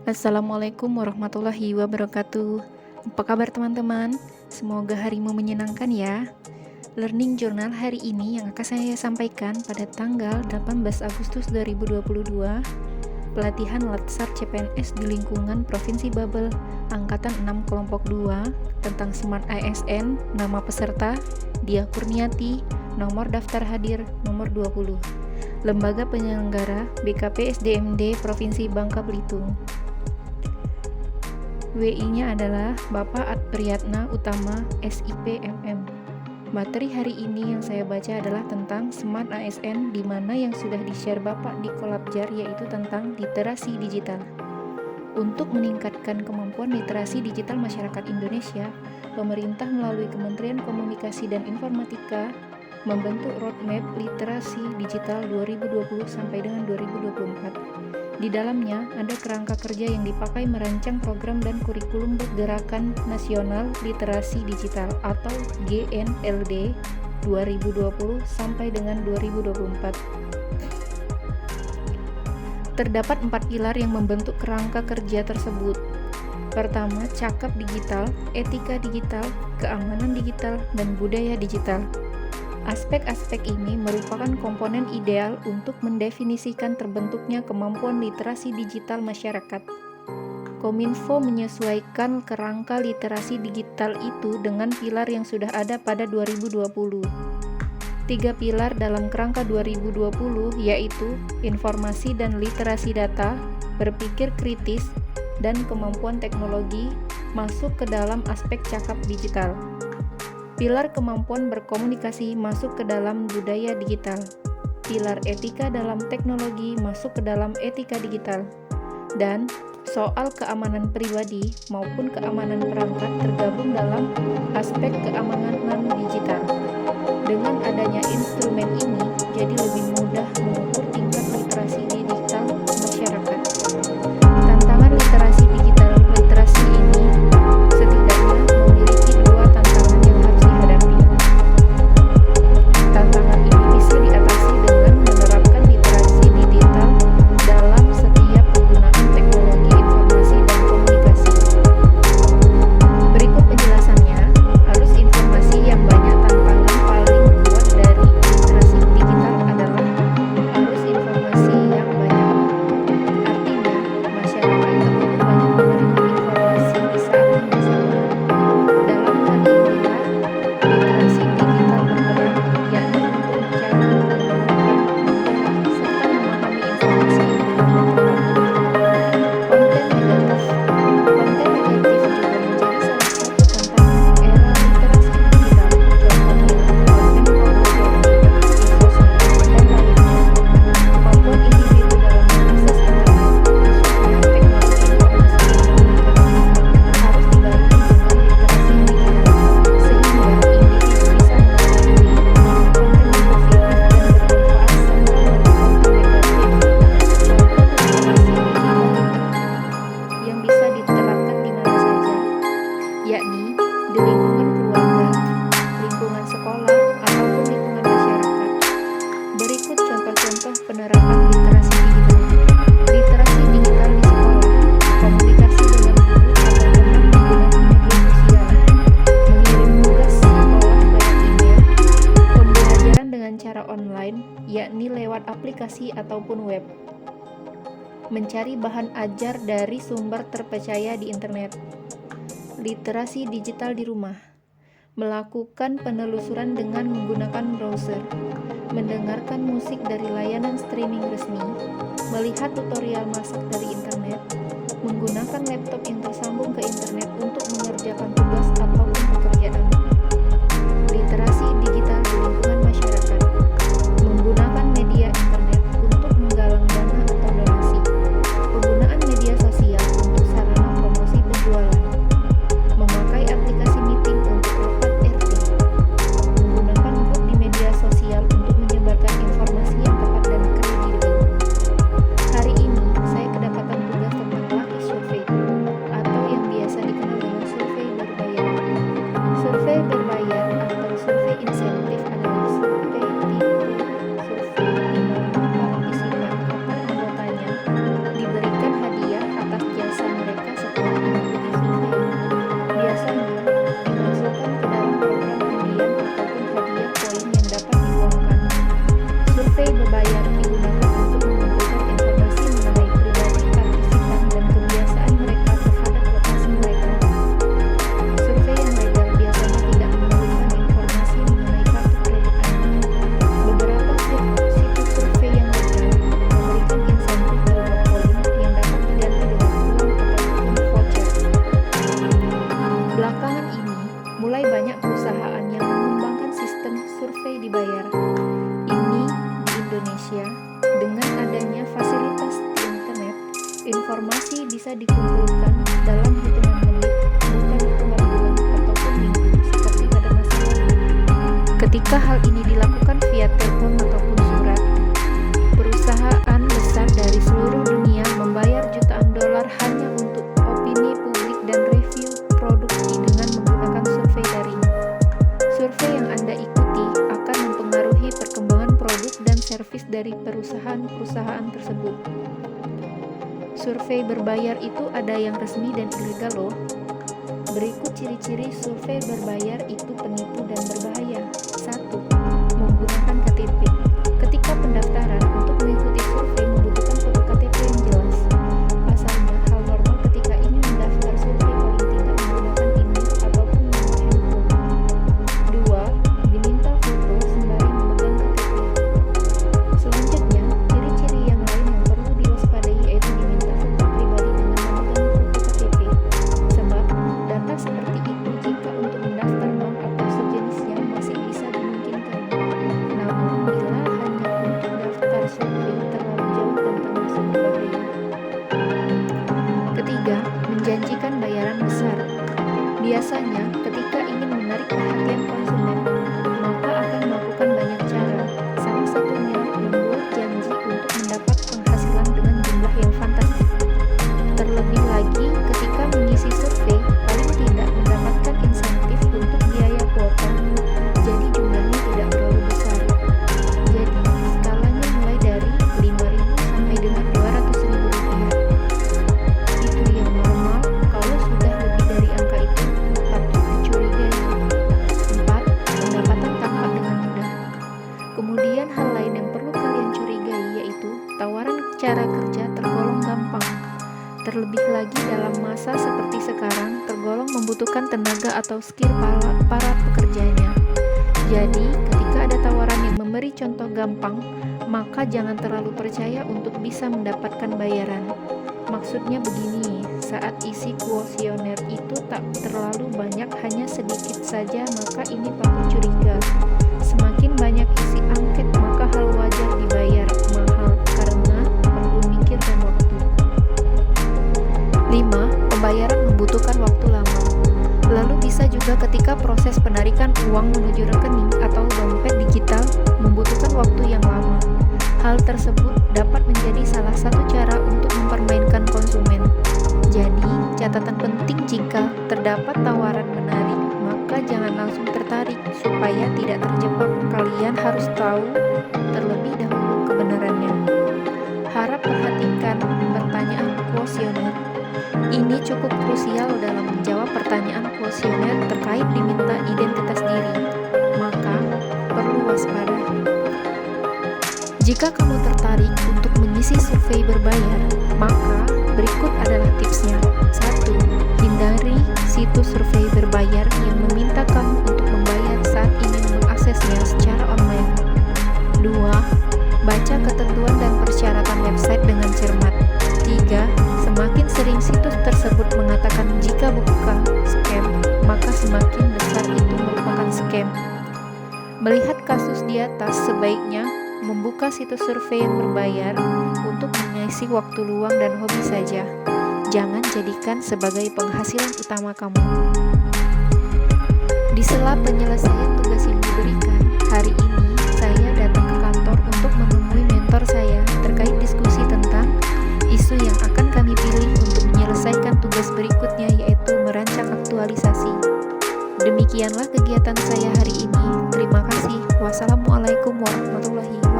Assalamualaikum warahmatullahi wabarakatuh. Apa kabar teman-teman? Semoga harimu menyenangkan ya. Learning Journal hari ini yang akan saya sampaikan pada tanggal 18 Agustus 2022, pelatihan Latsar CPNS di lingkungan Provinsi Babel, Angkatan 6 Kelompok 2, tentang Smart ASN, nama peserta, Dia Kurniati, nomor daftar hadir, nomor 20. Lembaga penyelenggara BKP SDMD Provinsi Bangka Belitung. WI-nya adalah Bapak Adpriyatna Utama, SIP MM. Materi hari ini yang saya baca adalah tentang Smart ASN, di mana yang sudah di-share Bapak di Kolabjar, yaitu tentang literasi digital. Untuk meningkatkan kemampuan literasi digital masyarakat Indonesia, pemerintah melalui Kementerian Komunikasi dan Informatika membentuk roadmap literasi digital 2020 sampai dengan 2024. Di dalamnya ada kerangka kerja yang dipakai merancang program dan kurikulum Gerakan Nasional Literasi Digital atau GNLD 2020 sampai dengan 2024. Terdapat 4 pilar yang membentuk kerangka kerja tersebut. Pertama, cakap digital, etika digital, keamanan digital, dan budaya digital. Aspek-aspek ini merupakan komponen ideal untuk mendefinisikan terbentuknya kemampuan literasi digital masyarakat. Kominfo menyesuaikan kerangka literasi digital itu dengan pilar yang sudah ada pada 2020. 3 pilar dalam kerangka 2020 yaitu informasi dan literasi data, berpikir kritis, dan kemampuan teknologi masuk ke dalam aspek cakap digital. Pilar kemampuan berkomunikasi masuk ke dalam budaya digital. Pilar etika dalam teknologi masuk ke dalam etika digital. Dan soal keamanan pribadi maupun keamanan perangkat tergabung dalam aspek keamanan digital. Dengan adanya instrumen ini, jadi lebih mudah mengukur tingkat literasi digital masyarakat. Tantangan literasi digital literasi ini setidaknya memiliki 2 tantangan yang harus dihadapi. Tantangan ini bisa diatasi dengan menerapkan literasi digital dalam setiap penggunaan teknologi informasi dan komunikasi. Berikut penjelasannya. Arus informasi yang banyak. Tantangan paling kuat dari literasi digital adalah arus informasi yang banyak. Artinya, masyarakat terlalu banyak menerima informasi di saat yang bersamaan. Dalam hal inilah literasi digital berperan, yakni untuk mencari, menemukan, memahami, serta memahami informasi itu dengan tepat. Konten negatif. Konten negatif juga menjadi salah satu tantangan era literasi digital. Contohnya, konten pornografi, isu sosial, dan lainnya. Kemampuan individu dalam mengakses internet, khususnya teknologi informasi dan komunikasi, harus dibarengi dengan literasi digital, sehingga individu bisa mengetahui mana konten yang positif dan bermanfaat serta mana konten negatif. Contoh literasi digital yang bisa diterapkan di mana saja, yakni di lingkungan keluarga, lingkungan sekolah, ataupun lingkungan masyarakat. Berikut contoh-contoh penerapan literasi digital. Literasi digital di sekolah, komunikasi dengan guru atau teman menggunakan media sosial, mengirim tugas sekolah lewat email, pembelajaran dengan cara online, yakni lewat aplikasi ataupun web, mencari bahan ajar dari sumber terpercaya di internet. Literasi digital di rumah, melakukan penelusuran dengan menggunakan browser, mendengarkan musik dari layanan streaming resmi, melihat tutorial masak dari internet, menggunakan laptop yang tersambung ke internet untuk mengerjakan tugas ataupun pekerjaan. Literasi digital di lingkungan masyarakat, menggunakan media internet untuk menggalang dana atau donasi, penggunaan media sosial untuk sarana promosi penjualan, memakai aplikasi meeting untuk rapat RT, menggunakan grup di media sosial untuk menyebarkan informasi yang tepat dan kredibel. Hari ini, saya kedapatan tugas tentang Lucky Survey, atau yang biasa dikenal dengan survei berbayar. Survei Informasi bisa dikumpulkan dalam hitungan menit, bukan hitungan bulan ataupun minggu seperti pada masa lalu. Ketika hal ini dilakukan via telepon ataupun surat, perusahaan besar dari seluruh dunia membayar jutaan dolar hanya untuk opini publik dan review produk dengan menggunakan survei daring. Survei yang Anda ikuti akan mempengaruhi perkembangan produk dan servis dari perusahaan-perusahaan tersebut. Survei berbayar itu ada yang resmi dan ilegal loh. Berikut ciri-ciri survei berbayar itu penipu dan berbahaya. 1. Menggunakan KTP. Ketika pendaftaran untuk mengikuti survei membutuhkan foto KTP yang jelas. Pasalnya, hal normal ketika ingin mendaftar survei paling tidak menggunakan email ataupun nomor handphone. 2. Diminta foto sembari memegang KTP. Selanjutnya, ciri-ciri yang lain yang perlu diwaspadai yaitu diminta foto pribadi dengan memegang foto KTP. Sebab, data seperti itu jika untuk mendaftar bank atau sejenisnya masih bisa dimungkinkan. Namun, bila hanya untuk daftar survei terlalu jauh dan termasuk berbahaya. Ketiga, menjanjikan bayaran besar. Biasanya, ketika ingin menarik perhatian konsumen, maka akan melakukan banyak cara. Salah satunya membuat janji untuk mendapat penghasilan dengan jumlah yang fantastis. Terlebih lagi, ketika mengisi survei, paling tidak mendapatkan insentif untuk biaya kuota, jadi jumlahnya tidak terlalu besar. Jadi, skalanya mulai dari 5.000 sampai dengan 200.000 rupiah. Itu yang normal, kalau sudah lebih dari angka itu, patut dicurigai. 4. Pendapatan tampak dengan mudah. Kemudian hal lain yang perlu kalian curigai yaitu tawaran cara kerja tergolong gampang. Terlebih lagi dalam masa seperti sekarang, tergolong membutuhkan tenaga atau skill para pekerjanya. Jadi, ketika ada tawaran yang memberi contoh gampang, maka jangan terlalu percaya untuk bisa mendapatkan bayaran. Maksudnya begini, saat isi kuesioner itu tak terlalu banyak, hanya sedikit saja, maka ini patut curiga. Semakin banyak isi angket, maka hal wajar dibayar mahal karena perlu mikir dan waktu. 5. Pembayaran membutuhkan waktu lama. Lalu bisa juga ketika proses penarikan uang menuju rekening atau dompet digital membutuhkan waktu yang lama. Hal tersebut dapat menjadi salah satu cara untuk mempermainkan konsumen. Jadi, catatan penting jika terdapat tawaran menarik, maka jangan langsung tertarik supaya tidak terjebak. Kalian harus tahu terlebih dahulu kebenarannya. Harap perhatikan pertanyaan kuesioner. Ini cukup krusial dalam menjawab pertanyaan kuesioner terkait diminta identitas diri, maka perlu waspada. Jika kamu tertarik untuk mengisi survei berbayar, maka berikut adalah tipsnya. 1. Hindari situs survei berbayar yang meminta kamu untuk membayar saat ingin mengaksesnya secara online. 2. Baca ketentuan dan persyaratan website dengan cermat. 3. Semakin sering situs tersebut mengatakan jika bukan scam, maka semakin besar itu merupakan scam. Melihat kasus di atas, sebaiknya membuka situs survei yang berbayar untuk mengisi waktu luang dan hobi saja. Jangan jadikan sebagai penghasilan utama kamu. Di sela penyelesaian tugas yang diberikan, hari ini saya datang ke kantor untuk menemui mentor saya terkait diskusi tentang isu yang akan kami pilih untuk menyelesaikan tugas berikutnya, yaitu merancang aktualisasi. Demikianlah kegiatan saya hari ini. Terima kasih. Wassalamualaikum warahmatullahi wabarakatuh.